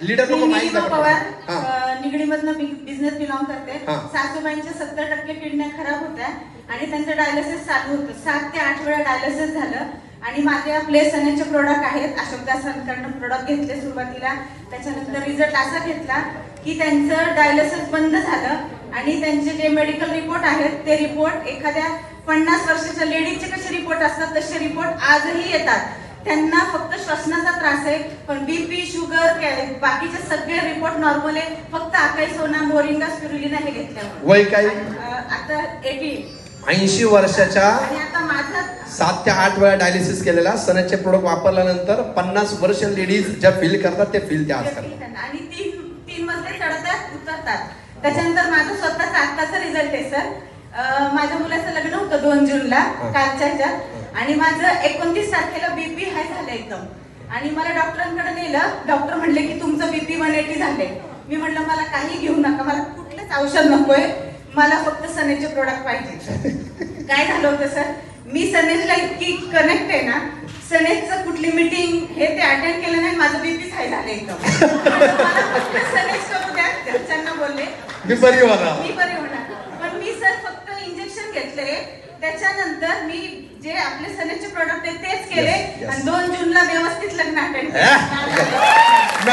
Leader लोक माहिती नीलिमा पवार हा निगडीमधनं बिझनेस बिलॉंग करते. हा. सासूबाईंच्या 70% किडन्या खराब होत्या आणि त्यांचं डायलिसिस चालू होतं. 7 ते 8 वेळा डायलिसिस झालं आणि माझे आपले सनेचे प्रोडक्ट आहेत. अशोकदासांकडनं प्रोडक्ट घेतले सुरुवातीला. त्याच्यानंतर रिझल्ट असा घेतला की त्यांचं डायलिसिस बंद झालं आणि त्यांचे जे मेडिकल रिपोर्ट आहेत ते रिपोर्ट एखाद्या 50 वर्षाच्या लेडीजचे कसे रिपोर्ट असतात तसे रिपोर्ट आजही येतात. त्यांना फक्त श्वसनाचा त्रास आहे, पण बीपी, शुगर, बाकीचे सगळे रिपोर्ट नॉर्मल आहे. फक्त आकाई सोना, मोरिंगा, स्पिरुलिना हे घेतल्यावर. वय काय? आता 80 वर्षाच्या आणि आता माझा 7 ते 8 वेळा डायलिसिस केलेला सनेचे प्रोडक्ट वापरल्यानंतर 50 वर्ष लेडीज ज्या फील करतात ते फील त्या आज करतात. आणि तीन मजले चढतात उतरतात. त्याच्यानंतर माझा स्वतःचा आत्ताचा रिझल्ट आहे सर. माझ्या मुलाचं लग्न होतं 2 जूनला कालच्या ह्याच्यात आणि माझं 29 तारखेला बीपी हाय झालं एकदम आणि मला डॉक्टरांकडे नेलं. डॉक्टर म्हणले की तुमचं बीपी 180 झाले. मी म्हणलं मला काही घेऊ नका, मला कुठलंच औषध नकोय, मला फक्त सनेचे प्रोडक्ट पाहिजे. काय झालं होतं सर, मी सनेजला इतकी कनेक्ट आहे ना, सनेजचं कुठली मीटिंग हे ते अटेंड केलं नाही, माझं बीपी हाय झालं एकदम. सनेज करू द्या, घरच्यांना बोलले मी बरी होणार. पण मी सर फक्त इंजेक्शन घेतले. त्याच्यानंतर मी जे आपले सनेजचे प्रोडक्ट आहेत तेच केले आणि 2 जूनला व्यवस्थित लग्न अटेंड केलं.